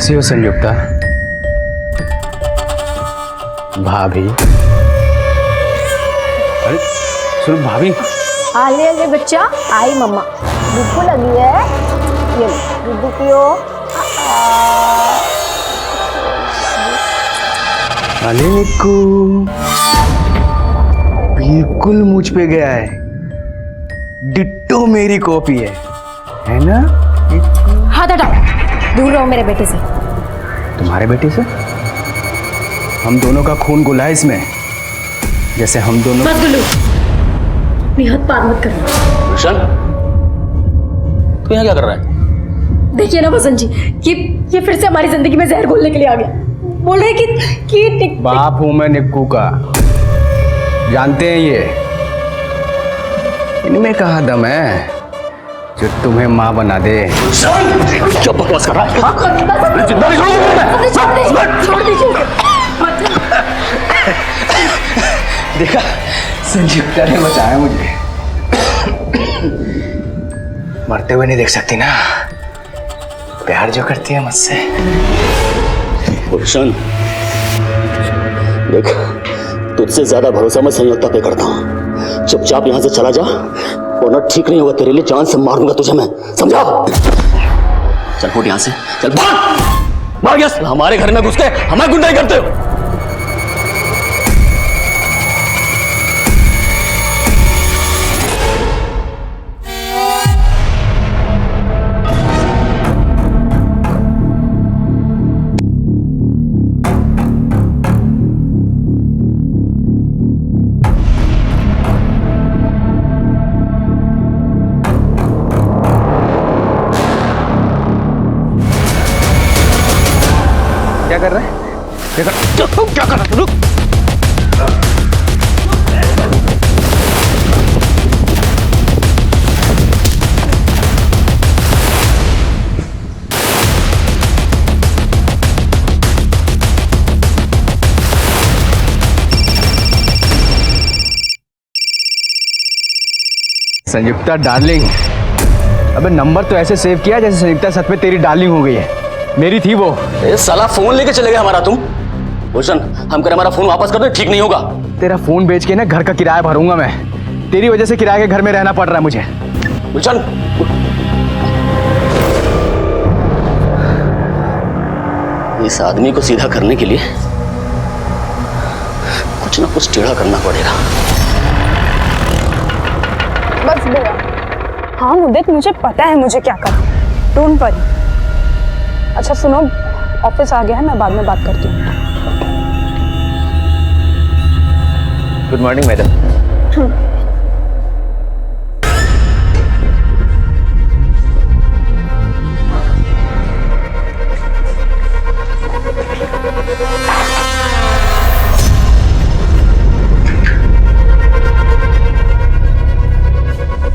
कैसी हो संयुक्ता? भाभी? अरे सुनो भाभी। ले ले बच्चा, आई मम्मा, भूख लगी है, ये लो दूध पियो। अरे निक्कू, बिल्कुल मुझ पे गया है, डिट्टो मेरी कॉपी है ना? हाथ हटाओ, दूर रहो मेरे बेटे से। तुम्हारे बेटे से? हम दोनों का खून घुला है इसमें, जैसे हम दोनों। मत गुल्लू, अपनी हाथ पार मत करना। रोशन, तू यहाँ क्या कर रहा है? देखिए ना बसंत जी, ये फिर से हमारी जिंदगी में जहर घोलने के लिए आ गया। बोल रहे कि बाप हूं मैं निक्कू का, जानते हैं ये। इनमें कहा दम है जो तुम्हें माँ बना दे। क्या बकवास कर रहा है? छोड़ दीजिए। देखा, संयुक्ता ने बचाया मुझे। मरते हुए नहीं देख सकती ना, प्यार जो करती है मुझसे। रोशन, देख, तुझसे ज्यादा भरोसा मैं संयुक्ता पे करता हूँ। चुपचाप यहाँ से चला जा, वरना ठीक नहीं होगा तेरे लिए। जान से मार दूंगा तुझे मैं, समझा? चल फुट यहाँ से, चल भाग यहाँ से। हमारे घर में घुस के हमारी गुंडाई करते हो। क्या कर रहे हैं? क्या कर रहा है? रुक। संयुक्ता डार्लिंग, अबे नंबर तो ऐसे सेव किया जैसे संयुक्ता सच में तेरी डार्लिंग हो गई है। मेरी थी वो। ए साला, फोन लेके चले गए हमारा तुम। भूषण, हम करें हमारा फोन वापस कर दो, ठीक नहीं होगा। तेरा फोन बेच के ना घर का किराया भरूंगा मैं। तेरी वजह से किराए के घर में रहना पड़ रहा है मुझे। भूषण, इस आदमी को सीधा करने के लिए कुछ ना कुछ टेढ़ा करना पड़ेगा। बस भैया, हाँ मुद्दत, मुझे पता है मुझे क्या करना। Don't worry. अच्छा सुनो, ऑफिस आ गया है, मैं बाद में बात करती हूँ। Good morning madam.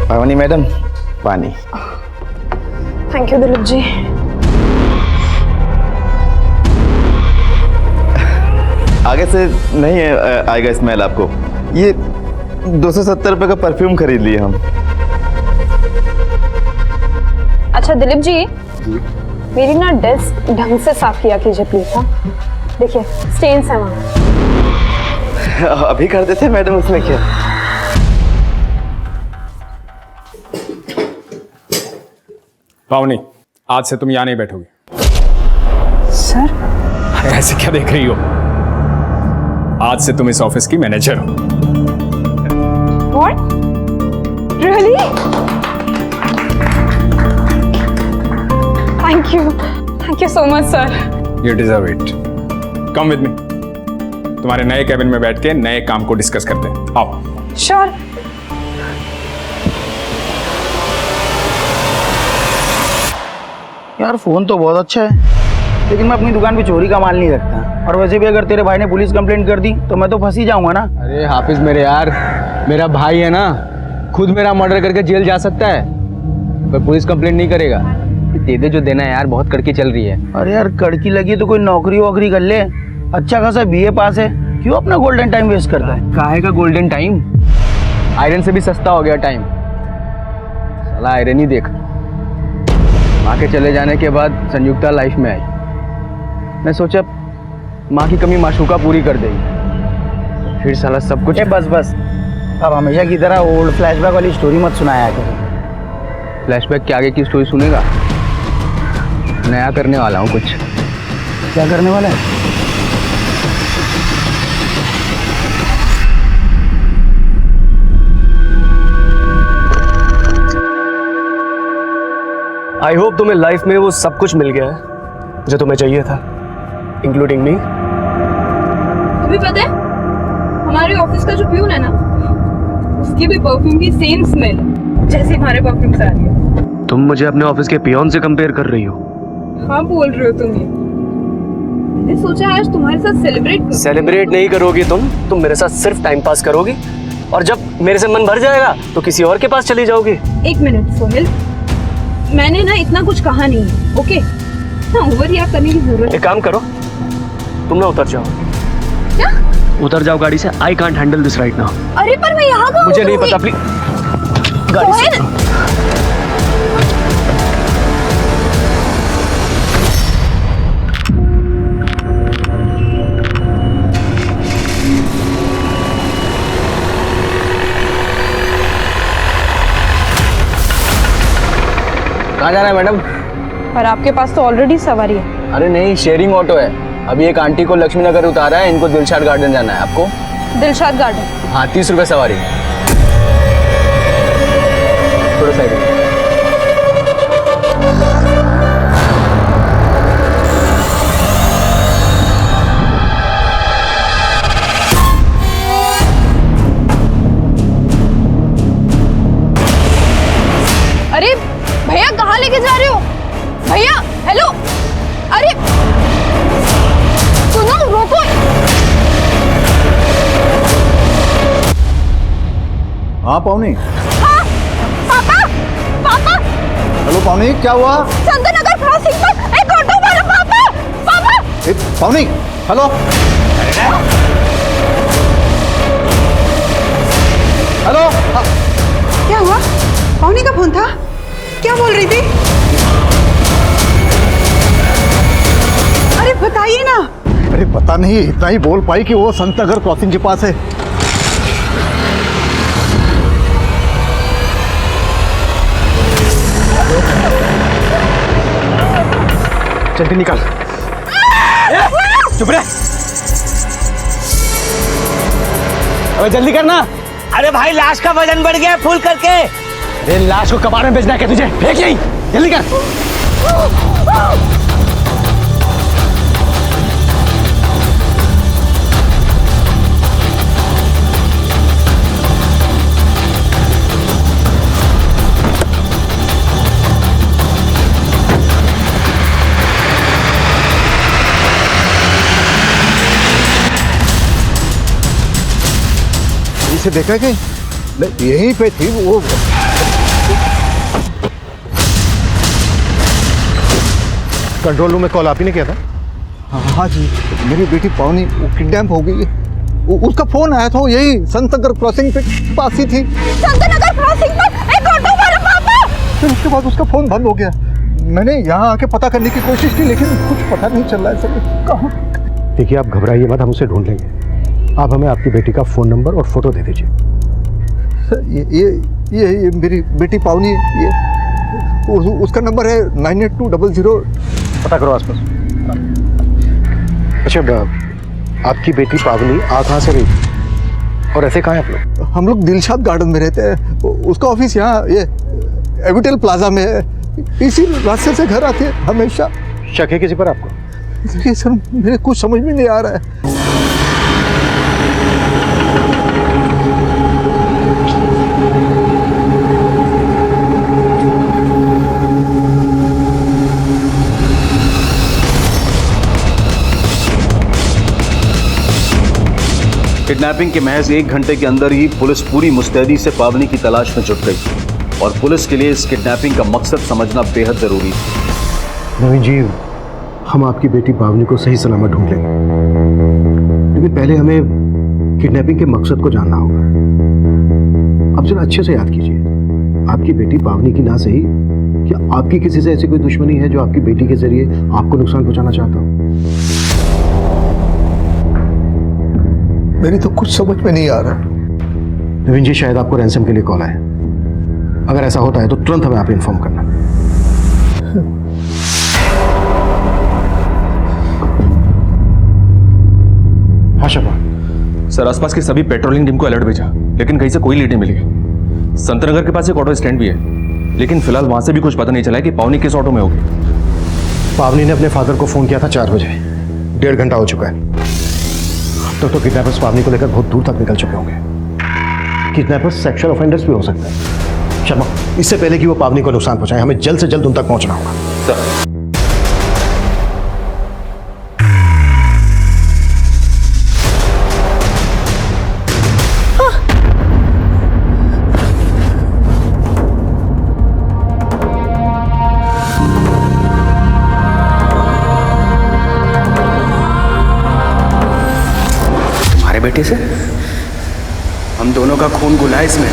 पानी मैडम, पानी। Thank you Dilip ji. आगे से नहीं आएगा स्मेल आपको। ये 270 रुपए का परफ्यूम खरीद लिए हम। अच्छा दिलीप जी, मेरी ना डेस्क ढंग से साफ किया कीजिए प्लीज। हाँ देखिए, स्टेन्स हैं वहाँ। अभी कर देते हैं मैडम, उसमें क्या। पावनी, आज से तुम यहाँ नहीं बैठोगी। सर? ऐसे क्या देख रही हो? आज से तुम इस ऑफिस की मैनेजर हो। What? Really? Thank you so much, sir. You deserve it. Come with me. तुम्हारे नए कैबिन में बैठ के नए काम को डिस्कस करते हैं। आओ। Sure. यार फोन तो बहुत अच्छा है, लेकिन मैं अपनी दुकान पे चोरी का माल नहीं रखता। और वैसे भी अगर तेरे भाई ने पुलिस कंप्लेंट कर दी तो मैं तो फंस ही जाऊंगा ना। अरे हाफिज मेरे यार, मेरा भाई है ना, खुद मेरा मर्डर करके जेल जा सकता है, पर पुलिस कंप्लेंट नहीं करेगा। दे दे जो देना है यार, बहुत कड़की चल रही है। अरे यार कड़की लगी तो कोई नौकरी वोकरी कर ले, अच्छा खासा बीए पास है, क्यों अपना गोल्डन टाइम वेस्ट करता है? काहे का गोल्डन टाइम? आयरन से भी सस्ता हो गया टाइम। साला आयरन ही देख। माँ के चले जाने के बाद संयुक्ता लाइफ में आई, मैं सोचा माँ की कमी माशूका पूरी कर देगी, फिर साला सब कुछ। ए बस बस, अब हमेशा की तरह ओल्ड फ्लैशबैक वाली स्टोरी मत सुनाया करो। फ्लैशबैक के आगे की स्टोरी सुनेगा? नया करने वाला हूँ कुछ। क्या करने वाला है? आई होप तुम्हें लाइफ में वो सब कुछ मिल गया है जो तुम्हें चाहिए था, इंक्लूडिंग मी। तुम्हें पता है हमारे ऑफिस का जो प्यून है ना, उसकी भी परफ्यूम की सेम स्मेल जैसे हमारे परफ्यूम से आ रही है। तुम मुझे अपने ऑफिस के पियोन से कंपेयर कर रही हो? हाँ बोल रहे हो तुम ये। मैंने सोचा आज तुम्हारे साथ सेलिब्रेट नहीं करोगी तुम मेरे साथ सिर्फ टाइम पास करोगी, और जब मेरे से मन भर जाएगा तो किसी और के पास चली जाओगी। एक मिनट सोहेल, मैंने ना इतना कुछ कहा नहीं है, ओके? हाँ, ओवर रिएक्ट करने की जरूरत एक काम करो, तुम ना उतर जाओ। क्या? उतर जाओ गाड़ी से। I can't handle this right now. अरे पर मैं यहाँ कहाँ मुझे नहीं उतरूंगी? पता, प्लीज गाड़ी से। सोहेल! कहाँ जाना है मैडम? पर आपके पास तो ऑलरेडी सवारी है। अरे नहीं, शेयरिंग ऑटो है। अभी एक आंटी को लक्ष्मी नगर उतारा है, इनको दिलशाद गार्डन जाना है। आपको? दिलशाद गार्डन? हाँ, 30 रुपये सवारी। थोड़ा साइड में। अरे भैया कहाँ लेके जा रहे हो? भैया हेलो, अरे सुनो, रोको। हाँ पावनी। हाँ पापा, पापा। हेलो पावनी, क्या हुआ? संतनगर क्रॉसिंग पर एक ऑटो वाला। पापा, पापा। पावनी, हेलो हेलो। क्या हुआ? पावनी का फोन था? क्या बोल रही थी? अरे बताइए ना। अरे पता नहीं, इतना ही बोल पाई कि वो संत नगर क्रॉसिंग के पास है। जल्दी निकाल। चुप रहे। अबे जल्दी करना। अरे भाई, लाश का वजन बढ़ गया फुल करके। अरे लाश को कबाड़ में बेचना है क्या तुझे? फेंक यहीं, जल्दी कर। इसे देखा कि यहीं पे थी वो। कंट्रोल रूम में कॉल आप ही ने किया था? हाँ जी, मेरी बेटी पावनी वो किडनैप हो गई है। उसका फोन आया था, यही संत नगर क्रॉसिंग पे पास ही थी। संतनगर क्रॉसिंग पर एक ऑटो वाला। पापा। फिर उसके बाद उसका फोन बंद हो गया। मैंने यहाँ आके पता करने की कोशिश की, लेकिन कुछ पता नहीं चल रहा है सर। कहाँ? देखिए, आप घबराइए मत, हम उसे ढूंढ लेंगे। आप हमें आपकी बेटी का फोन नंबर और फोटो दे दीजिए। ये मेरी बेटी पावनी, ये उसका नंबर है 98200। पता करो आसपास। अच्छा, आपकी बेटी पावनी आ कहाँ से रही और ऐसे कहाँ है आप लोग? हम लोग दिलशाद गार्डन में रहते हैं। उसका ऑफिस यहाँ ये एविटेल प्लाजा में है। इसी रास्ते से घर आते हैं हमेशा। शक है किसी पर आपको? देखिए सर, मेरे कुछ समझ में नहीं आ रहा है। किडनैपिंग के महज 1 घंटे के अंदर ही पुलिस पूरी मुस्तैदी से पावनी की तलाश में जुट गई और पुलिस के लिए इस किडनैपिंग का मकसद समझना बेहद जरूरी था। नवीन जी, हम आपकी बेटी पावनी को सही सलामत ढूंढ लेंगे, लेकिन पहले हमें किडनैपिंग के मकसद को जानना होगा। अब जरा अच्छे से याद कीजिए, आपकी बेटी पावनी की ना सही, क्या आपकी किसी से ऐसी कोई दुश्मनी है जो आपकी बेटी के जरिए आपको नुकसान पहुंचाना चाहता हो? मेरी तो कुछ समझ में नहीं आ रहा। नवीन जी, शायद आपको रैंसम के लिए कॉल आया। अगर ऐसा होता है तो तुरंत हमें आप इन्फॉर्म करना। हाँ शर्मा। सर, आसपास की सभी पेट्रोलिंग टीम को अलर्ट भेजा, लेकिन कहीं से कोई लीड नहीं मिली। संतनगर के पास एक ऑटो स्टैंड भी है, लेकिन फिलहाल वहां से भी कुछ पता नहीं चला है कि पावनी किस ऑटो में होगी। पावनी ने अपने फादर को फोन किया था 4 बजे। 1.5 घंटा हो चुका है। अब तक तो किडनैपर्स पावनी को लेकर बहुत दूर तक निकल चुके होंगे। किडनैपर्स सेक्सुअल ऑफेंडर्स भी हो सकते हैं। शर्मा, इससे पहले कि वो पावनी को नुकसान पहुंचाए, हमें जल्द से जल्द उन तक पहुंचना होगा। सर, बेटे से हम दोनों का खून घुला है इसमें।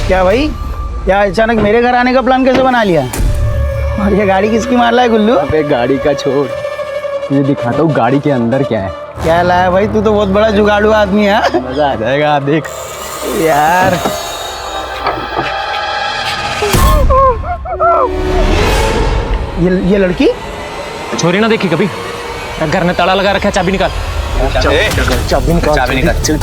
क्या भाई, क्या अचानक मेरे घर आने का प्लान कैसे बना लिया? और ये गाड़ी किसकी मार रहा है गुल्लू? अबे गाड़ी का छोड़, तुझे दिखाता हूँ गाड़ी के अंदर क्या है। क्या लाया भाई, तू तो बहुत बड़ा जुगाड़ू आदमी है। मजा आ जाएगा, देख यार। ये लड़की छोरी ना देखी कभी? घर में ताला लगा रखा है, चाबी निकाल। चाबी निकाल।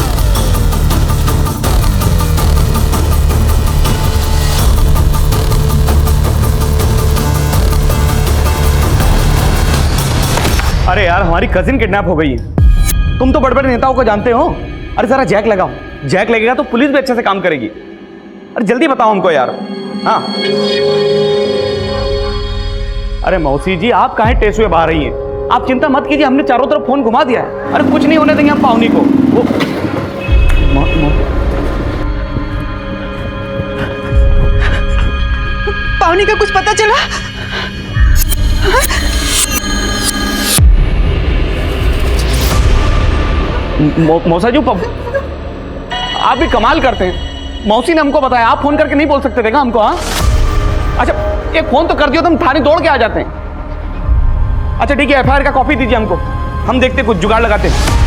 अरे यार, हमारी कजिन किडनैप हो गई है। तुम तो बड़े बड़े नेताओं को जानते हो। अरे जरा जैक लगाओ, जैक लगेगा तो पुलिस भी अच्छे से काम करेगी। अरे जल्दी बताओ हमको यार। हाँ, अरे मौसी जी, आप काहे टेस हुए बाहर रही हैं? आप चिंता मत कीजिए, हमने चारों तरफ फोन घुमा दिया है। अरे कुछ नहीं होने देंगे हम पावनी को। वो पावनी का कुछ पता चला? मौसा जी, आप भी कमाल करते हैं। मौसी ने हमको बताया, आप फोन करके नहीं बोल सकते थे क्या हमको? हाँ, अच्छा एक फोन तो कर दियो तो हम थाने दौड़ के आ जाते हैं। अच्छा ठीक है, FIR का कॉपी दीजिए हमको, हम देखते कुछ जुगाड़ लगाते हैं।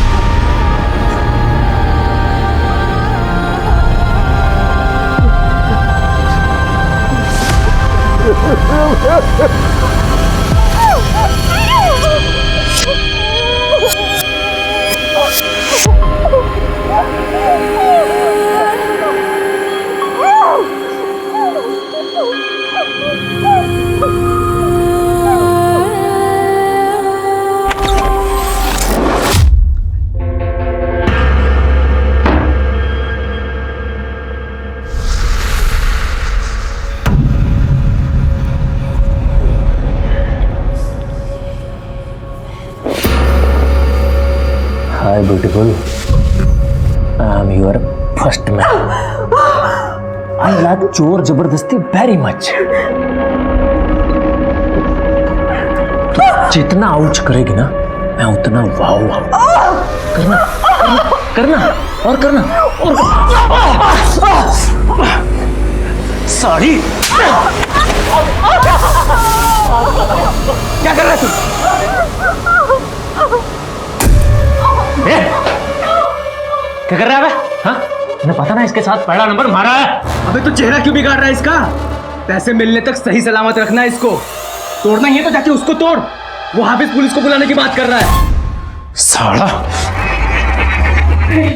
Hi beautiful, I am your first man. I like चोर जबरदस्ती very much. तो जितना आउच करेगी ना, मैं उतना वाव वाव करना करना और करना और साड़ी। क्या कर रहा है तू? क्या कर रहा है? हाँ, तुम्हें पता ना इसके साथ पहला नंबर मारा है। अबे तो चेहरा क्यों बिगाड़ रहा है इसका? पैसे मिलने तक सही सलामत रखना है इसको। तोड़ना ही है तो जाके उसको तोड़। वो हाफिज पुलिस को बुलाने की बात कर रहा है। साला। प्लीज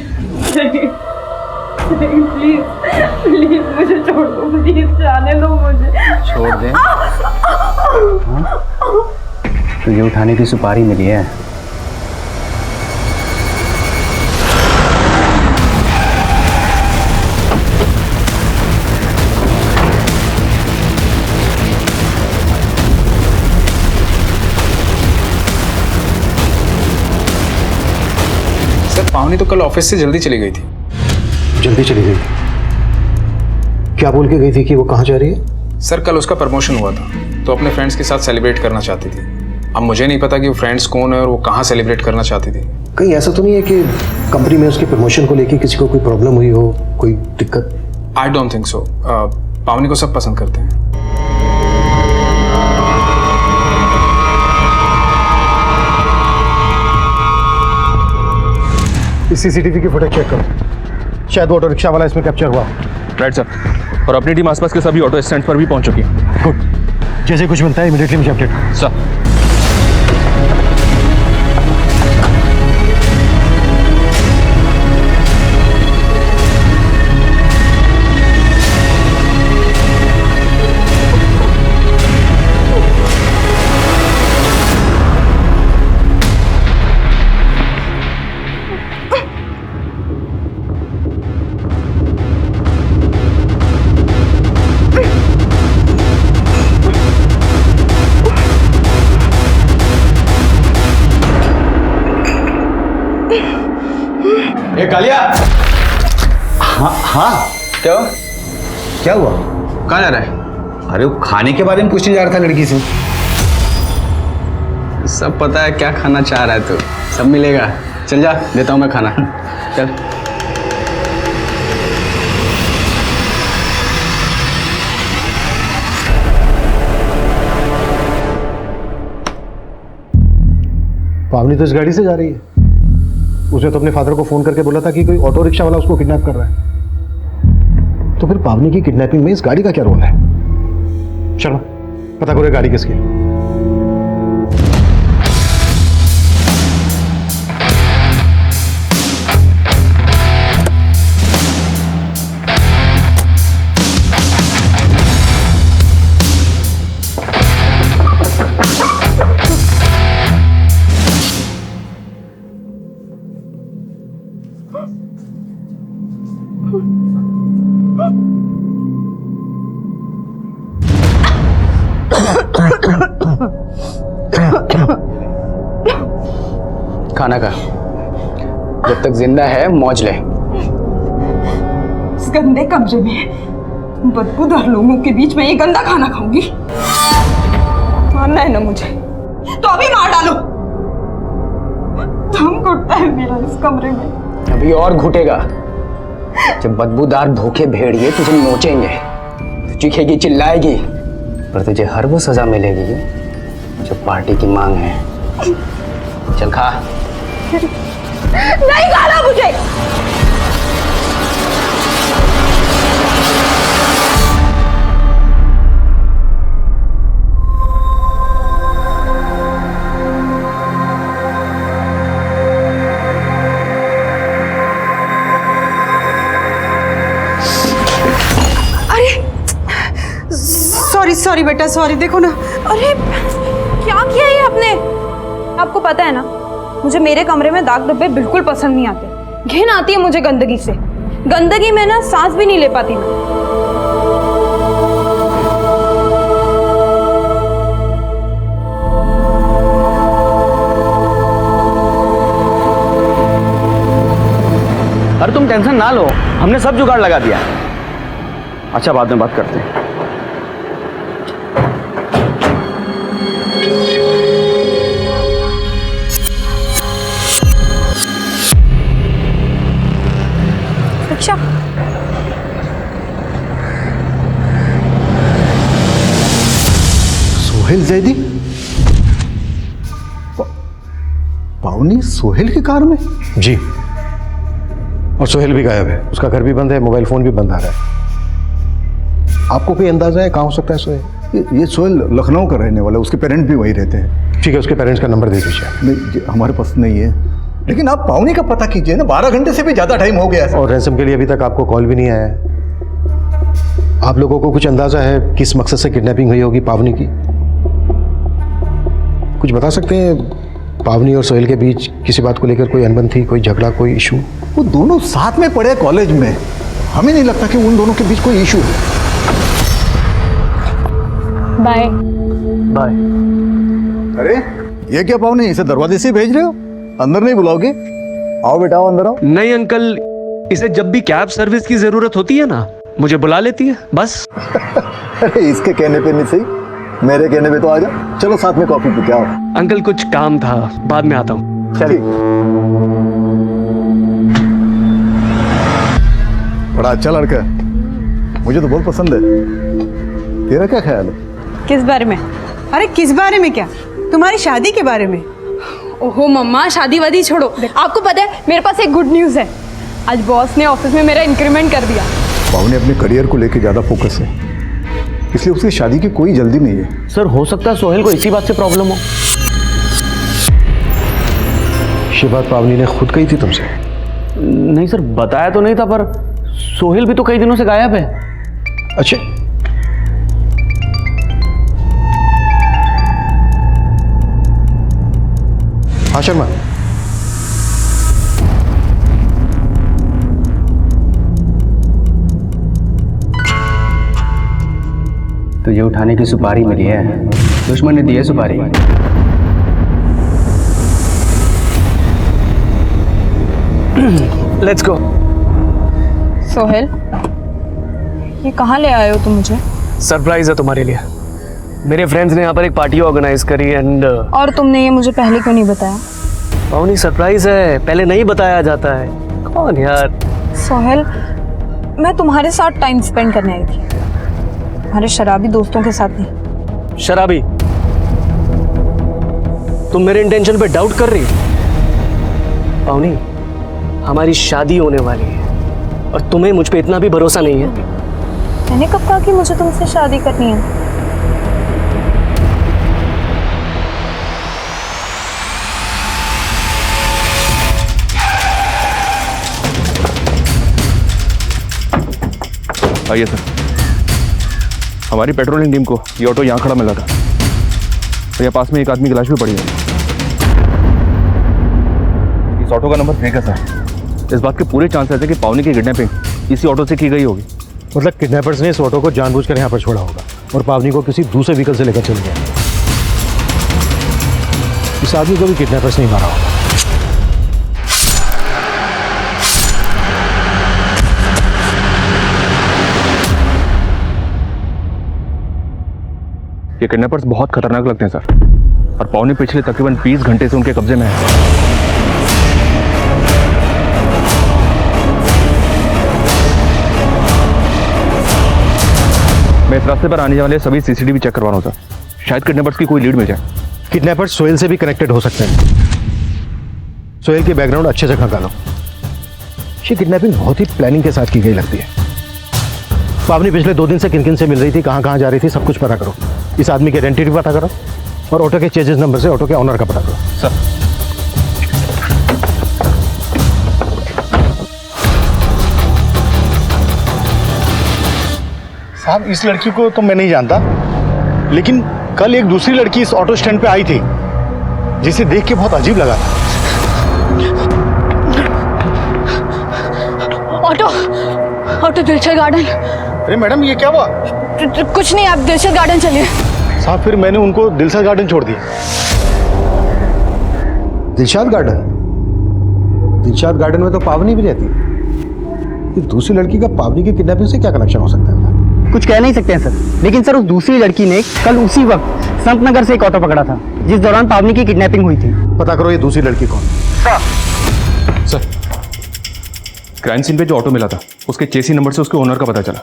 प्लीज मुझे छोड़ दो, प्लीज जाने दो मुझे। छोड़ दे? तुझे उठाने की सुपारी मिली है। पावनी तो कल ऑफिस से जल्दी चली गई थी। जल्दी चली गई थी? क्या बोल के गई थी कि वो कहाँ जा रही है? सर कल उसका प्रमोशन हुआ था तो अपने फ्रेंड्स के साथ सेलिब्रेट करना चाहती थी। अब मुझे नहीं पता कि वो फ्रेंड्स कौन है और वो कहाँ सेलिब्रेट करना चाहती थी। कहीं ऐसा तो नहीं है कि कंपनी में उसके प्रमोशन को लेके किसी को कोई प्रॉब्लम हुई हो, कोई दिक्कत? I don't think so. पावनी को सब पसंद करते हैं। इस सीसीटीवी की फुटेज चेक करो, शायद वो ऑटो रिक्शा वाला इसमें कैप्चर हुआ। राइट सर, और अपनी टीम आसपास के सभी ऑटो स्टैंड पर भी पहुंच चुकी है। गुड, जैसे कुछ बनता है इमीडिएटली मुझे अपडेट करो। सर। ये कालिया। हाँ हाँ, क्या हुआ? कहाँ जा रहा है? अरे वो खाने के बारे में पूछने जा रहा था लड़की से। सब पता है क्या खाना चाह रहा है तू, सब मिलेगा। चल जा, देता हूँ मैं खाना। चल। पावनी तो इस गाड़ी से जा रही है। उसने तो अपने फादर को फोन करके बोला था कि कोई ऑटो रिक्शा वाला उसको किडनैप कर रहा है। तो फिर पावनी की किडनैपिंग में इस गाड़ी का क्या रोल है? चलो पता करो गाड़ी किसकी है। खाना खा, जब तक जिंदा है मौज ले। इस गंदे कमरे में बदबूदार लोगों के बीच में ये गंदा खाना खाऊंगी? मारना है ना मुझे तो अभी मार डालो। दम घुटता है मेरा इस कमरे में। अभी और घुटेगा जब बदबूदार भूखे भेड़िए तुझे नोचेंगे, चीखेगी चिल्लाएगी, पर तुझे हर वो सजा मिलेगी जो पार्टी की मांग है। चल खा। नहीं खाना मुझे। सॉरी बेटा, सॉरी। देखो ना, अरे क्या किया ये आपने? आपको पता है ना, मुझे मेरे कमरे में दाग धब्बे बिल्कुल पसंद नहीं आते। घिन आती है मुझे गंदगी से। गंदगी में ना सांस भी नहीं ले पाती मैं। अरे तुम टेंशन ना लो, हमने सब जुगाड़ लगा दिया। अच्छा, बाद में बात करते हैं। अच्छा, सोहेल जैदी? पावनी सोहेल की कार में? जी, और सोहेल भी गायब है। उसका घर भी बंद है, मोबाइल फोन भी बंद आ रहा है। आपको कोई अंदाजा है कहाँ हो सकता है सोहेल? ये सोहेल लखनऊ का रहने वाला है, उसके पेरेंट्स भी वहीं रहते हैं। ठीक है, उसके पेरेंट्स का नंबर दे दीजिए। नहीं, हमारे पास नहीं है, लेकिन आप पावनी का पता कीजिए ना। 12 घंटे से भी ज़्यादा टाइम हो गया है। और रैंसम के लिए अभी तक आपको कॉल भी नहीं आया है। आप लोगों को कुछ अंदाजा है किस मकसद से किडनैपिंग हुई होगी पावनी की? कुछ बता सकते हैं? पावनी और सोहेल के बीच किसी बात को लेकर कोई अनबन थी, कोई झगड़ा, कोई इशू? वो दोनों साथ में पढ़े कॉलेज में, हमें नहीं लगता कि उन दोनों के बीच कोई इशू है। Bye bye. अरे ये क्या पावनी, इसे दरवाजे से भेज रहे हो? अंदर नहीं बुलाओगे? आओ बेटा, आओ अंदर आओ। नहीं अंकल, इसे जब भी कैब सर्विस की जरूरत होती है ना, मुझे बुला लेती है बस। अरे इसके कहने पे नहीं सही, मेरे कहने पे तो आ जा। चलो साथ में कॉफी पीते आओ। अंकल कुछ काम था, बाद में आता हूँ। चलिए। बड़ा अच्छा लड़का है, मुझे तो बहुत पसंद है। तेरा क्या ख्याल है? किस बारे में? अरे किस बारे में क्या, तुम्हारी शादी के बारे में। ओहो मम्मा, शादी वादी छोड़ो। आपको पता है मेरे पास एक गुड न्यूज़ है। आज बॉस ने ऑफिस में मेरा इंक्रीमेंट कर दिया। पावनी अपने करियर को लेकर ज्यादा फोकस है, इसलिए उसकी शादी की कोई जल्दी नहीं है। सर हो सकता है सोहेल को इसी बात से प्रॉब्लम हो। ये बात पावनी ने खुद कही थी तुमसे? नहीं सर, बताया तो नहीं था, पर सोहेल भी तो कई दिनों से गायब है। अच्छा, हाँ शर्मा, तुझे उठाने की सुपारी मिली है, दुश्मन ने दी है सुपारी। Let's go. सोहेल, ये कहाँ ले आए हो तुम मुझे? सरप्राइज है तुम्हारे लिए। मेरे फ्रेंड्स ने यहाँ पर एक पार्टी ऑर्गेनाइज करी एंड और तुमने ये मुझे पहले क्यों नहीं बताया? पावनी सरप्राइज है, पहले नहीं बताया जाता है। कौन यार? सोहेल, मैं तुम्हारे साथ टाइम स्पेंड करने आई थी, हमारे शराबी दोस्तों के साथ नहीं। शराबी? तुम मेरे इंटेंशन पे डाउट कर रही हो? पावनी, हमारी शादी होने वाली है और तुम्हें मुझ पे इतना भी भरोसा नहीं है। मैंने कब कहा कि मुझे तुमसे शादी करनी है? आइए सर, हमारी पेट्रोलिंग टीम को ये ऑटो यहाँ खड़ा मिला था और यहाँ पास में एक आदमी की लाश भी पड़ी है। इस ऑटो का नंबर फेक है सर। इस बात के पूरे चांसेस है कि पावनी की किडनैपिंग इसी ऑटो से की गई होगी। मतलब किडनैपर्स ने इस ऑटो को जानबूझकर यहाँ पर छोड़ा होगा और पावनी को किसी दूसरे व्हीकल से लेकर चले गए। इस आदमी को भी किडनैपर्स नहीं मारा होगा। ये किडनैपर्स बहुत खतरनाक लगते हैं सर, और पावनी पिछले तकरीबन 20 घंटे से उनके कब्जे में है। मैं इस रास्ते पर आने वाले सभी सीसीटीवी चेक करवा रहा हूँ सर, शायद किडनैपर्स की कोई लीड मिल जाए। किडनैपर्स सोहेल से भी कनेक्टेड हो सकते हैं। सोहेल की बैकग्राउंड अच्छे से खंगालो। ये किडनैपिंग बहुत ही प्लानिंग के साथ की गई लगती है। पावनी पिछले 2 दिन से किन किन से मिल रही थी, कहाँ कहाँ जा रही थी, सब कुछ पता करो। इस आदमी की आइडेंटिटी पता करो और ऑटो के चेजेस नंबर से ऑटो के ऑनर का पता करो। सर, साहब, इस लड़की को तो मैं नहीं जानता, लेकिन कल एक दूसरी लड़की इस ऑटो स्टैंड पे आई थी जिसे देख के बहुत अजीब लगा था। Auto Dilshad garden. अरे मैडम, ये क्या हुआ? कुछ नहीं, आप दिलशद गार्डन चलिए। साहब, फिर मैंने उनको दिलशद गार्डन छोड़ दिया। दिलशद गार्डन? दिलशद गार्डन में तो पावनी भी रहती है। ये दूसरी लड़की का पावनी की किडनैपिंग से क्या कनेक्शन हो सकता है? कुछ कह नहीं सकते हैं सर, लेकिन सर उस दूसरी लड़की ने कल उसी वक्त संतनगर से एक ऑटो पकड़ा था जिस दौरान पावनी की किडनैपिंग हुई थी। पता करो ये दूसरी लड़की कौन? सर, क्राइम सीन पे जो ऑटो मिला था उसके चेसी नंबर से उसके ओनर का पता चला।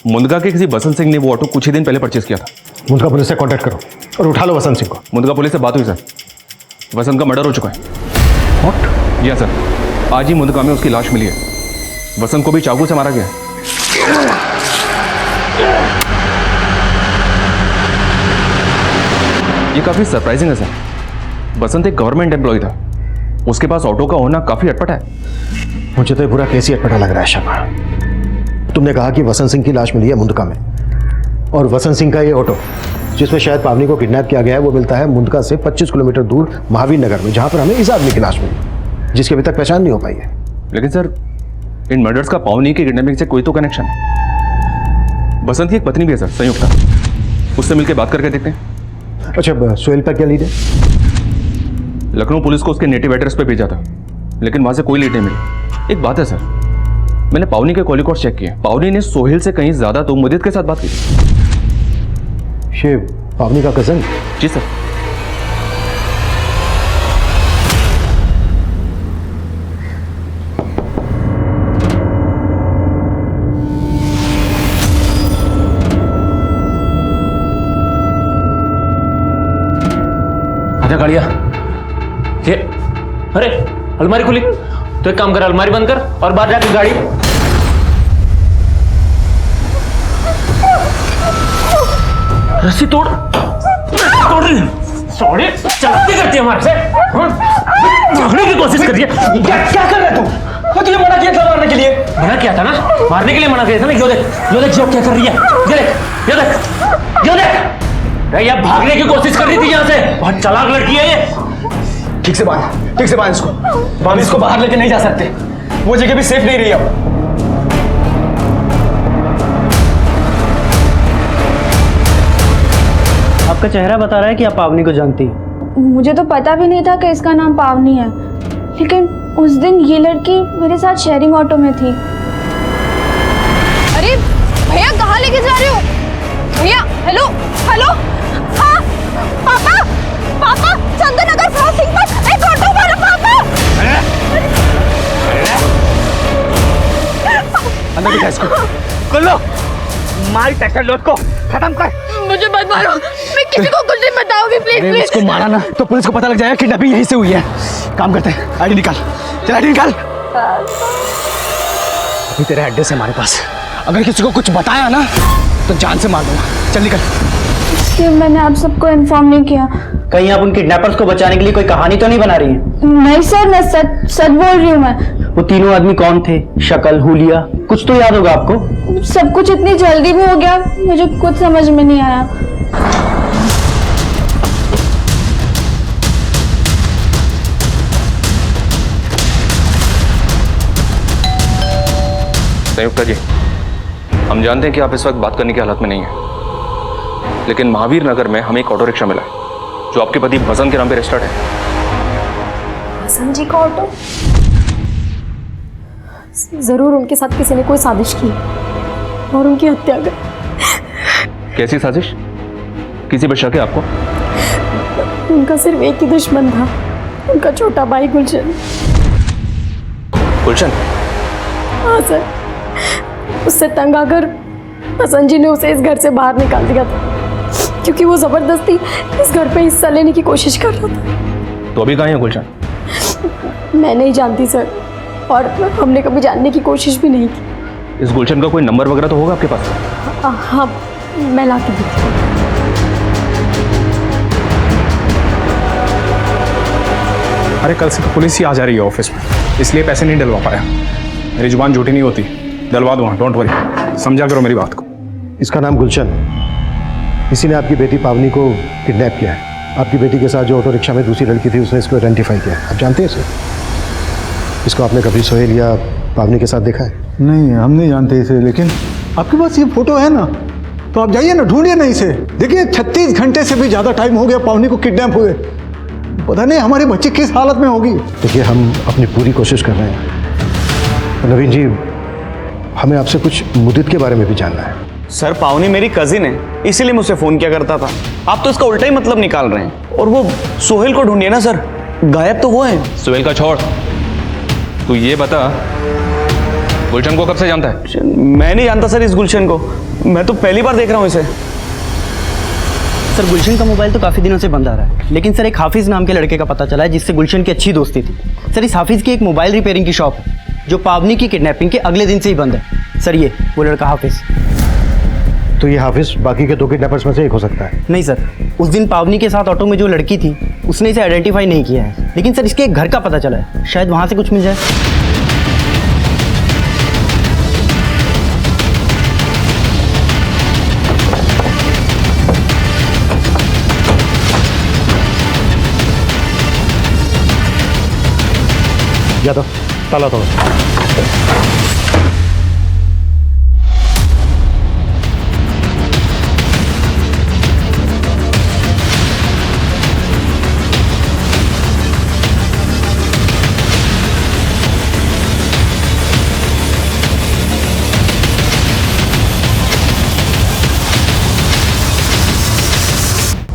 मुंदगा के किसी बसंत सिंह ने वो ऑटो कुछ ही दिन पहले परचेज किया था। मुंदगा पुलिस से कांटेक्ट करो और उठा लो वसंत सिंह को। मुंदगा पुलिस से बात हुई सर, वसंत का मर्डर हो चुका है। व्हाट? या सर, आज ही मुंदगा में उसकी लाश मिली है। वसंत को भी चाकू से मारा गया है। ये काफी सरप्राइजिंग है सर। वसंत एक गवर्नमेंट एम्प्लॉय था, उसके पास ऑटो का होना काफी अटपटा है। मुझे तो ये पूरा केस ही अटपटा लग रहा है शर्मा। तुमने कहा कि वसंत सिंह की लाश मिली है मुंदका में, और वसंत सिंह का ये ऑटो जिसमें शायद पावनी को किडनैप किया गया है वो मिलता है मुंदका से 25 किलोमीटर दूर महावीर नगर में, जहां पर हमें इस आदमी की लाश मिली जिसकी अभी तक पहचान नहीं हो पाई है। लेकिन सर, इन मर्डर्स का पावनी की किडनैपिंग से कोई तो कनेक्शन है। वसंत की एक पत्नी भी है सर, संयुक्ता, उससे मिलकर बात करके देखते हैं। अच्छा, सोहेल पर क्या लीड है? लखनऊ पुलिस को उसके नेटिव एड्रेस पे भेजा था, लेकिन वहां से कोई लीड नहीं मिली। एक बात है सर, मैंने पावनी के कॉल रिकॉर्ड चेक किए। पावनी ने सोहेल से कहीं ज्यादा तो मुदित के साथ बात की। ये पावनी का कजन? जी सर। आजा गाड़िया। ये अरे अलमारी खुली, तो एक काम कर, अलमारी बंद कर और बाहर जाकर गाड़ी। रस्सी तोड़ रही है। सॉरी, चलाती करती है हमारे से, भागने की कोशिश कर रही है। क्या कर रहा है तू? मैं तुझे मना किया था मारने के लिए। मना किया था ना, मारने के लिए मना किया था ना। यो देख जो क्या कर रही है। ये देख भैया, भागने की कोशिश कर रही थी यहाँ से। बहुत चालाक लड़की है ये। ठीक से बांध इसको। हम इसको बाहर लेके नहीं जा सकते, वो जगह भी सेफ नहीं रही अब। आपका चेहरा बता रहा है कि आप पावनी को जानती हैं। मुझे तो पता भी नहीं था कि इसका नाम पावनी है, लेकिन उस दिन ये लड़की मेरे साथ शेयरिंग ऑटो में थी। अरे भैया, कहाँ लेके जा रहे हो भैया? हेलो हेलो, हाँ पापा, चंदननगर क्रॉसिंग पर एक ऑटो वाला पापा। अंदर दिखा इसको। कर लो, मार टैक्टर लोड को खत्म कर। मुझे मत मारो, मैं किसी को कुछ नहीं बताऊंगी, प्लीज प्लीज। इसको मारा ना तो पुलिस को पता लग जाएगा किडनैपिंग यहीं से हुई है। काम करते हैं, आईडी निकाल, चल आईडी निकाल। अभी तेरा एड्रेस है हमारे पास, अगर किसी को कुछ बताया ना तो जान से मार दूंगा। चल निकल। इसलिए मैंने आप सबको इन्फॉर्म नहीं किया। कहीं आप उन किडनैपर्स को बचाने के लिए कोई कहानी तो नहीं बना रही हैं? नहीं सर, मैं सच बोल रही हूँ। मैं वो तीनों आदमी कौन थे? शक्ल, हुलिया, कुछ तो याद होगा आपको? सब कुछ इतनी जल्दी में हो गया, मुझे कुछ समझ में नहीं आया। संयुक्ता जी, हम जानते हैं कि आप इस वक्त बात करने की हालत में नहीं है, लेकिन महावीर नगर में हमें एक ऑटो रिक्शा मिला है जो आपके पति बसंत के नाम पे रजिस्टर्ड है। बसंत जी का ऑटो? जरूर उनके साथ किसी ने कोई साजिश की और उनकी हत्या कर। कैसी साजिश? किसी पर शक है आपको? उनका सिर्फ एक ही दुश्मन था, उनका छोटा भाई गुलशन। गुलशन? हाँ सर, उससे तंग आकर बसंत जी ने उसे इस घर से बाहर निकाल दिया था, क्योंकि वो जबरदस्ती इस घर पे हिस्सा लेने की कोशिश कर रहा था। तो अभी कहाँ है गुलशन? मैं नहीं जानती सर, और हमने कभी जानने की कोशिश भी नहीं की। इस गुलशन का कोई नंबर वगैरह तो होगा आपके पास? हाँ, मैं ला के देती हूँ। अरे कल से तो पुलिस ही आ जा रही है ऑफिस में, इसलिए पैसे नहीं डलवा पाया। मेरी जुबान झूठी नहीं होती, डलवा दूंगा, डोंट वरी। समझा करो मेरी बात को। इसका नाम गुलशन, इसी ने आपकी बेटी पावनी को किडनैप किया है। आपकी बेटी के साथ जो ऑटो रिक्शा में दूसरी लड़की थी, उसने इसको आइडेंटिफाई किया। आप जानते हैं इसे? इसको आपने कभी सोहेल या पावनी के साथ देखा है? नहीं, हम नहीं जानते इसे, लेकिन आपके पास ये फोटो है ना, तो आप जाइए ना, ढूंढिए ना इसे। देखिए 36 घंटे से भी ज़्यादा टाइम हो गया पावनी को किडनैप हुए। पता नहीं हमारी बच्ची किस हालत में होगी। देखिए, हम अपनी पूरी कोशिश कर रहे हैं। नवीन जी, हमें आपसे कुछ मुदित के बारे में भी जानना है। सर, पावनी मेरी कजिन है, इसीलिए मुझसे फोन किया करता था। आप तो इसका उल्टा ही मतलब निकाल रहे हैं। और वो सोहेल को ढूंढिए ना सर, गायब तो वो है। सोहेल का छोड़, तू ये बता गुलशन को कब से जानता है? मैं नहीं जानता सर इस गुलशन को, मैं तो पहली बार देख रहा हूँ इसे। सर, गुलशन का मोबाइल तो काफ़ी दिनों से बंद आ रहा है, लेकिन सर एक हाफिज़ नाम के लड़के का पता चला है जिससे गुलशन की अच्छी दोस्ती थी। सर, इस हाफिज़ की एक मोबाइल रिपेयरिंग की शॉप है जो पावनी की किडनैपिंग के अगले दिन से ही बंद है। सर, ये वो लड़का हाफिज़। तो ये हाफिज़ बाकी के 2 किडनैपर्स में से एक हो सकता है? नहीं सर, उस दिन पावनी के साथ ऑटो में जो लड़की थी उसने इसे आइडेंटिफाई नहीं किया है, लेकिन सर इसके एक घर का पता चला है, शायद वहाँ से कुछ मिल जाए। यादव, ताला तोड़ो।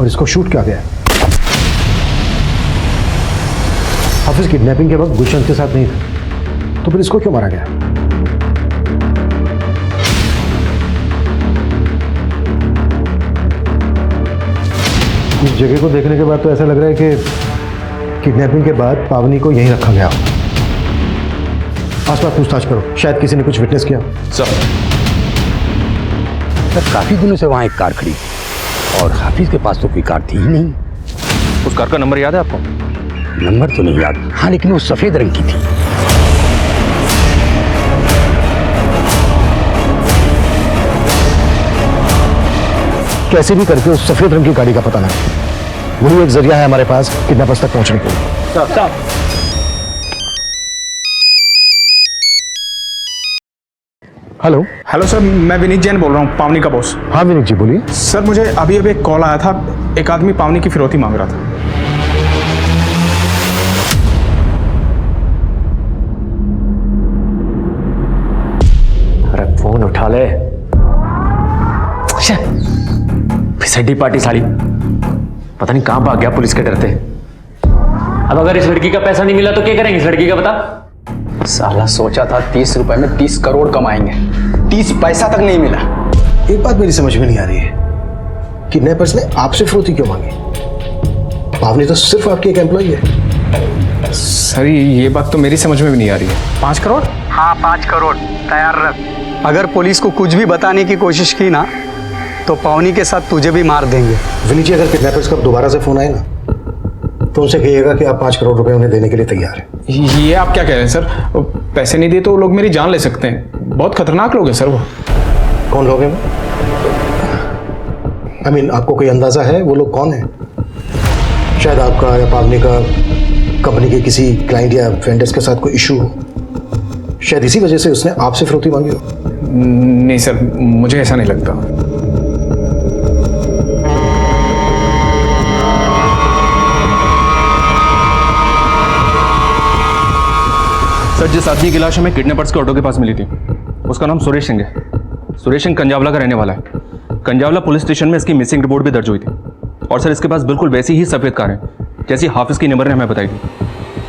और इसको शूट किया गया है। हाफिज किडनैपिंग के वक्त गुलशन के साथ नहीं था, तो फिर इसको क्यों मारा गया? इस जगह को देखने के बाद तो ऐसा लग रहा है कि किडनैपिंग के बाद पावनी को यहीं रखा गया। आसपास पूछताछ करो, शायद किसी ने कुछ विटनेस किया। सर काफी दिनों से वहां एक कार खड़ी और हाफिज के पास तो कोई कार थी ही नहीं। उस कार का नंबर याद है आपको? नंबर तो नहीं याद, हाँ, लेकिन वो सफेद रंग की थी। कैसे भी करके उस सफेद रंग की गाड़ी का पता लगा। वही एक जरिया है हमारे पास किडनैपर्स तक पहुंचने के लिए। हेलो हेलो सर, मैं विनीत जैन बोल रहा हूँ, पावनी का बॉस। हाँ विनीत जी बोलिए। सर मुझे अभी एक कॉल आया था, एक आदमी पावनी की फिरौती मांग रहा था। अरे फोन उठा ले। फिसड्डी पार्टी साली, पता नहीं कहां भाग गया पुलिस के डरते। अब अगर इस लड़की का पैसा नहीं मिला तो क्या करेंगे इस लड़की का, बता। साला सोचा था 30 रुपए में 30 करोड़ कमाएंगे, 30 पैसा तक नहीं मिला। एक बात मेरी समझ में नहीं आ रही है, किडनैपर्स ने आपसे फिरौती क्यों मांगी? पावनी तो सिर्फ आपकी एक एम्प्लॉई है। सर ये बात तो मेरी समझ में भी नहीं आ रही है। 5 करोड़? हाँ 5 करोड़ तैयार रख। अगर पुलिस को कुछ भी बताने की कोशिश की ना तो पावनी के साथ तुझे भी मार देंगे। विनीत जी, अगर किडनैपर्स का दोबारा से फोन आए ना तो उनसे कहिएगा कि आप 5 करोड़ रुपए उन्हें देने के लिए तैयार हैं। ये आप क्या कह रहे हैं सर? पैसे नहीं दिए तो वो लोग मेरी जान ले सकते हैं। बहुत खतरनाक लोग हैं सर वो। कौन लोग हैं? I mean, आपको कोई अंदाजा है वो लोग कौन हैं? शायद आपका या पावनी का कंपनी के किसी क्लाइंट या वेंडर्स के साथ कोई इशू हो, शायद इसी वजह से उसने आपसे फिरौती मांगी हो। नहीं सर, मुझे ऐसा नहीं लगता। सर जिस आदमी की लाश हमें किडनैपर्स के ऑटो के पास मिली थी उसका नाम सुरेश सिंह है। सुरेश सिंह कंजावला का रहने वाला है। कंजावला पुलिस स्टेशन में इसकी मिसिंग रिपोर्ट भी दर्ज हुई थी और सर इसके पास बिल्कुल वैसी ही सफ़ेद कार है जैसी हाफिज की नंबर ने हमें बताई थी।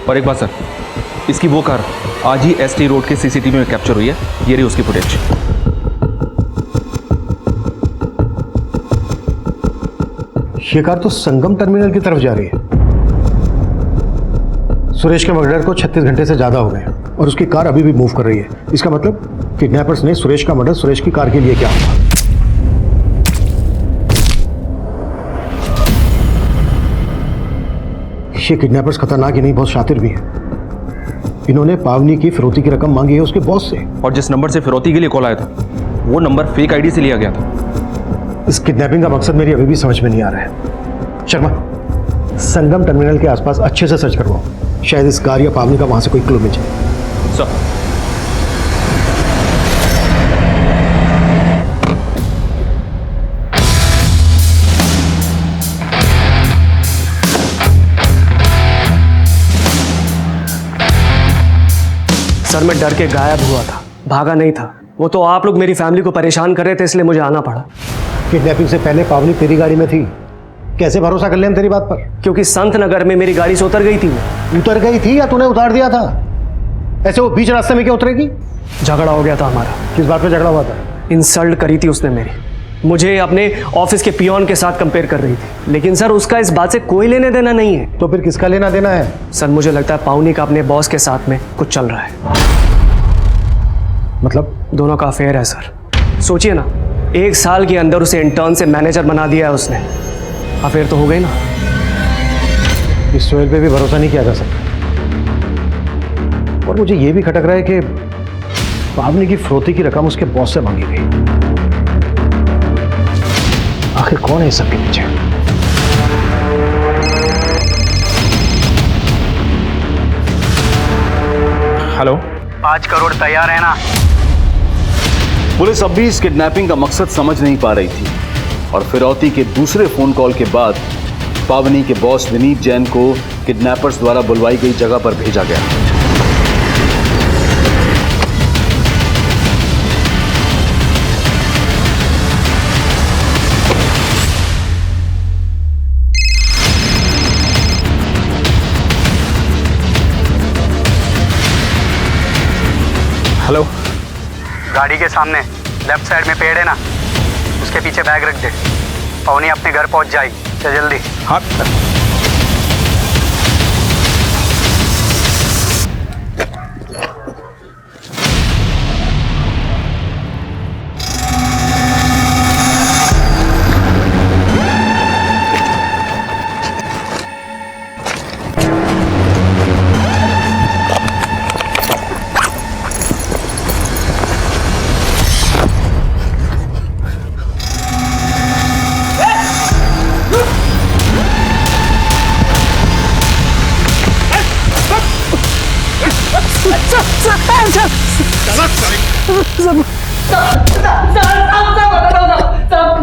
और एक बात सर, इसकी वो कार आज ही ST रोड के CCTV में कैप्चर हुई है। ये रही उसकी फुटेज। ये कार तो संगम टर्मिनल की तरफ जा रही है। सुरेश के मर्डर को 36 घंटे से ज्यादा हो गए और उसकी कार अभी भी मूव कर रही है। इसका मतलब किडनैपर्स ने सुरेश का मर्डर सुरेश की कार के लिए किया होगा। ये किडनैपर्स खतरनाक ही नहीं, बहुत शातिर भी हैं। इन्होंने पावनी की फिरौती की रकम मांगी है उसके बॉस से। और जिस नंबर से फिरौती के लिए कॉल आया था वो नंबर फेक ID से लिया गया था। इस किडनैपिंग का मकसद मेरी अभी भी समझ में नहीं आ रहा है। शर्मा, संगम टर्मिनल के आसपास अच्छे से सर्च करवाओ, शायद इस कार या पावनी का वहां से कोई क्लू मिल जाए। सर सर मैं डर के गायब हुआ था, भागा नहीं था। वो तो आप लोग मेरी फैमिली को परेशान कर रहे थे इसलिए मुझे आना पड़ा। किडनैपिंग से पहले पावनी तेरी गाड़ी में थी, कैसे भरोसा कर ले हम तेरी बात पर? क्योंकि संत नगर में मेरी गाड़ी से उतर गई थी। वो उतर गई थी या तूने उतार दिया था? ऐसे वो बीच रास्ते में क्या उतरेगी? झगड़ा हो गया था हमारा। किस बात पे झगड़ा हुआ था? इंसल्ट करी थी उसने मेरी, मुझे अपने ऑफिस के पियोन के साथ कंपेयर कर रही थी। लेकिन सर उसका इस बात से कोई लेने देना नहीं है। तो फिर किसका लेना देना है? सर मुझे लगता है पावनी का अपने बॉस के साथ में कुछ चल रहा है। मतलब? दोनों का अफेयर है सर। सोचिए ना, 1 साल के अंदर उसे इंटर्न से मैनेजर बना दिया है उसने। अफेयर तो हो गई ना। इस सोहेल पे भी भरोसा नहीं किया जा सकता। और मुझे ये भी खटक रहा है कि पावनी की फिरौती की रकम उसके बॉस से मांगी गई। आखिर कौन है इस सब के पीछे? हेलो, 5 करोड़ तैयार है ना? पुलिस अब भी इस किडनैपिंग का मकसद समझ नहीं पा रही थी और फिरौती के दूसरे फोन कॉल के बाद पावनी के बॉस विनीत जैन को किडनैपर्स द्वारा बुलवाई गई जगह पर भेजा गया। हेलो। गाड़ी के सामने लेफ्ट साइड में पेड़ है ना, उसके पीछे बैग रख दे। पवनी अपने घर पहुंच जाएगी, चल जल्दी। हाँ।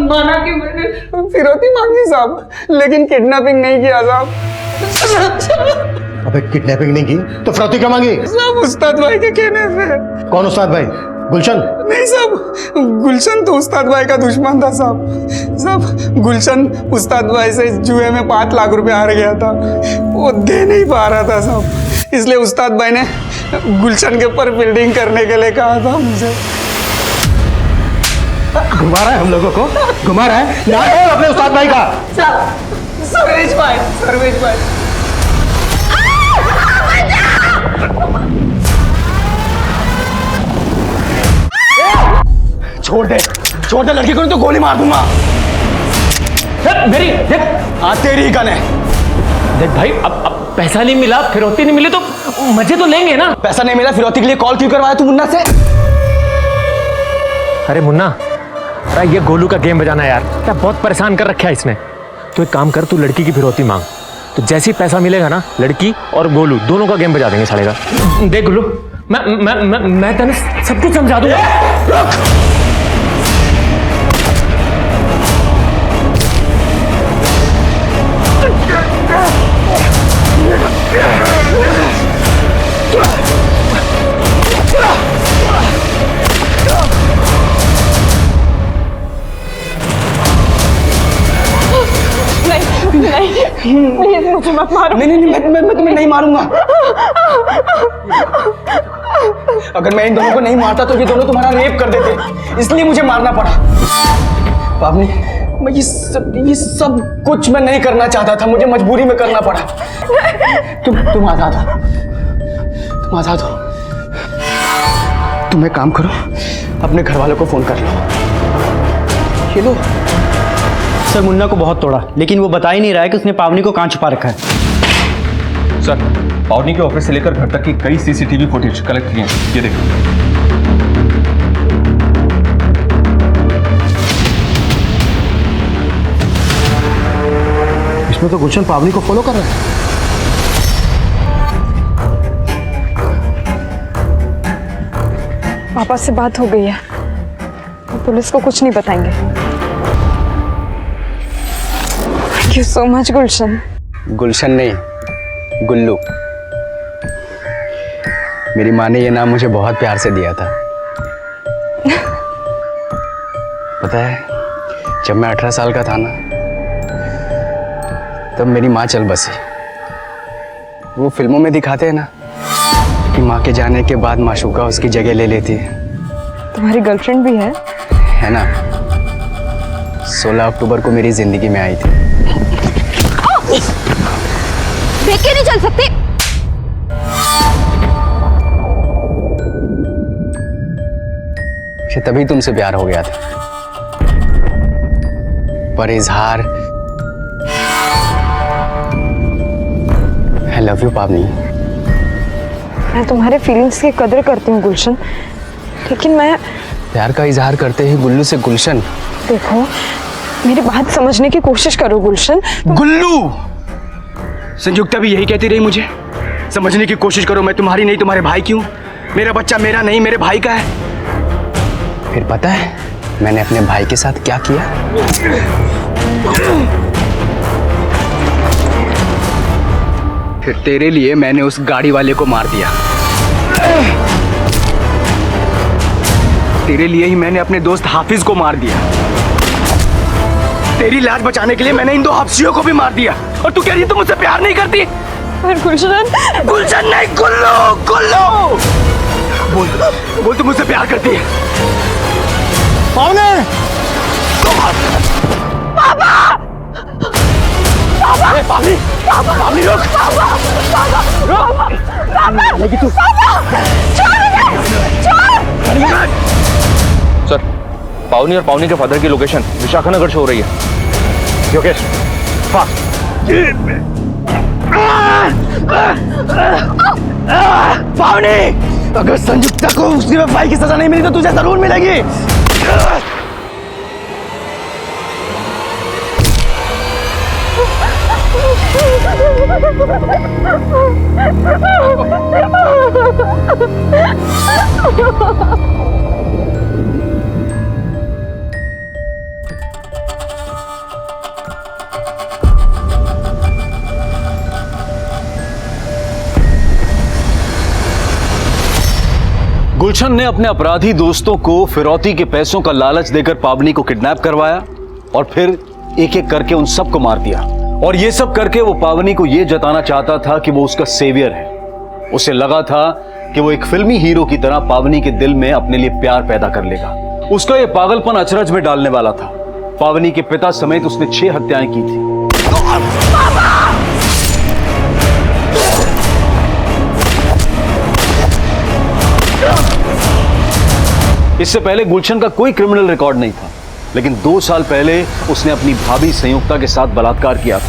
माना कि मैंने फिरौती मांगी साहब, लेकिन किडनैपिंग नहीं किया साहब। अबे किडनैपिंग नहीं की तो फिरौती क्या मांगी? साहब उस्ताद भाई के कहने से। कौन उस्ताद भाई? गुलशन? नहीं साहब, गुलशन तो उस्ताद भाई का दुश्मन था साहब। साहब गुलशन उस्ताद भाई से जुए में 5 लाख रुपए हार गया था, वो दे नहीं पा रहा था साहब, इसलिए उस्ताद भाई ने गुलशन के ऊपर बिल्डिंग करने के लिए कहा था मुझे। घुमा रहा है हम लोगों को, घुमा रहा है। नाम है अपने उस्ताद भाई का? सर्वेश भाई, सर्वेश भाई। छोड़ दे लड़की को, नहीं तो गोली मार दूंगा। मेरी देख, तेरी ही गन है। देख भाई, अब पैसा नहीं मिला, फिरौती नहीं मिली तो मजे तो लेंगे ना। पैसा नहीं मिला, फिरौती के लिए कॉल क्यों करवाया तू मुन्ना से? अरे मुन्ना, अरे ये गोलू का गेम बजाना यार, क्या बहुत परेशान कर रखा है इसने। तो एक काम कर, तू लड़की की फिरौती मांग, तो जैसे ही पैसा मिलेगा ना, लड़की और गोलू दोनों का गेम बजा देंगे साले का। देख गोलू, मैं तेने सब कुछ समझा दूंगा। प्लीज मुझे मत मारो। नहीं मैं तुम्हें नहीं मारूंगा। अगर मैं इन दोनों को नहीं मारता तो ये दोनों तुम्हारा रेप कर देते, इसलिए मुझे मारना पड़ा। पावनी, मैं ये सब कुछ मैं नहीं करना चाहता था, मुझे मजबूरी में करना पड़ा। तुम आजाद हो, तुम आजाद हो। तुम एक काम करो, अपने घर वालों को फोन कर लो। ये लो। सर मुन्ना को बहुत तोड़ा, लेकिन वो बता ही नहीं रहा है कि उसने पावनी को कहाँ छुपा रखा है। सर, पावनी के ऑफिस से लेकर घर तक की कई सीसीटीवी फुटेज कलेक्ट किए हैं, ये देखो। इसमें तो गुलशन पावनी को फॉलो कर रहा है। पापा से बात हो गई है, पुलिस को कुछ नहीं बताएंगे। थैंक यू सो मच गुलशन। गुलशन नहीं, गुल्लू। मेरी माँ ने ये नाम मुझे बहुत प्यार से दिया था। पता है, जब मैं 18 साल का था ना, तब मेरी माँ चल बसी। वो फिल्मों में दिखाते हैं ना कि माँ के जाने के बाद माशूका उसकी जगह ले लेती है। तुम्हारी गर्लफ्रेंड भी है ना? 16 अक्टूबर को मेरी जिंदगी में आई थी। देख के नहीं चल सकती। तभी तुमसे प्यार हो गया था, पर इजहार आई लव यू पावनी। मैं तुम्हारे फीलिंग्स की कदर करती हूँ गुलशन, लेकिन मैं प्यार का इजहार करते ही गुल्लू से गुलशन। देखो, मेरी बात समझने की कोशिश करो गुलशन। गुल्लू, संयुक्ता भी यही कहती रही मुझे, समझने की कोशिश करो, मैं तुम्हारी नहीं तुम्हारे भाई की हूं। मेरा बच्चा मेरा नहीं, मेरे भाई का है। फिर पता है मैंने अपने भाई के साथ क्या किया? फिर तेरे लिए मैंने उस गाड़ी वाले को मार दिया। तेरे लिए ही मैंने अपने दोस्त हाफिज को मार दिया। तेरी लाज बचाने के लिए मैंने इन 2 हफ्सियों को भी मार दिया। और तू कह रही है तुम मुझसे प्यार नहीं करती? पर गुलशन, गुलशन नहीं, गुल्लू, गुल्लू, बोल तू मुझसे प्यार करती है। पावने पावनी पावनी रुक लेकिन तू सर, पावनी और पावनी के फादर की लोकेशन विशाखानगर से हो रही है। योगेश फास्ट। पावनी, अगर संयुक्ता को उसकी वफाई की सजा नहीं मिली तो तुझे जरूर मिलेगी। गुलशन ने अपने अपराधी दोस्तों को फिरौती के पैसों का लालच देकर पावनी को किडनैप करवाया और फिर एक एक करके उन सबको मार दिया। और ये सब करके वो पावनी को ये जताना चाहता था कि वो उसका सेवियर है। उसे लगा था कि वो एक फिल्मी हीरो की तरह पावनी के दिल में अपने लिए प्यार पैदा कर लेगा। उसका ये पागलपन अचरज में डालने वाला था। पावनी के पिता समेत उसने 6 हत्याएं की थी। इससे पहले गुलशन का कोई क्रिमिनल रिकॉर्ड नहीं था, लेकिन 2 साल पहले उसने अपनी भाभी संयुक्ता के साथ बलात्कार किया था।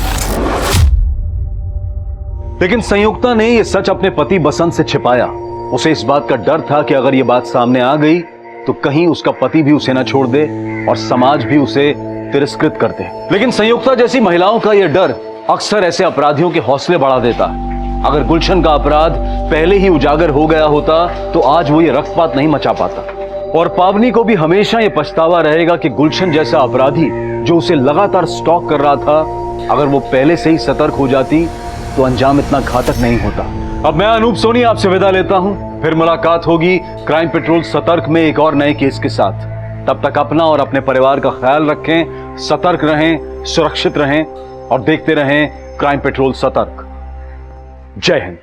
लेकिन संयुक्ता ने यह सच अपने पति बसंत से छिपाया। उसे इस बात का डर था कि अगर यह बात सामने आ गई तो कहीं उसका पति भी उसे न छोड़ दे और समाज भी उसे तिरस्कृत कर दे। लेकिन संयुक्ता जैसी महिलाओं का यह डर अक्सर ऐसे अपराधियों के हौसले बढ़ा देता है। अगर गुलशन का अपराध पहले ही उजागर हो गया होता तो आज वो ये रक्तपात नहीं मचा पाता। और पावनी को भी हमेशा ये पछतावा रहेगा कि गुलशन जैसा अपराधी जो उसे लगातार स्टॉक कर रहा था, अगर वो पहले से ही सतर्क हो जाती तो अंजाम इतना घातक नहीं होता। अब मैं अनूप सोनी आपसे विदा लेता हूं। फिर मुलाकात होगी क्राइम पेट्रोल सतर्क में एक और नए केस के साथ। तब तक अपना और अपने परिवार का ख्याल रखें, सतर्क रहें, सुरक्षित रहें और देखते रहें क्राइम पेट्रोल सतर्क। जय हिंद।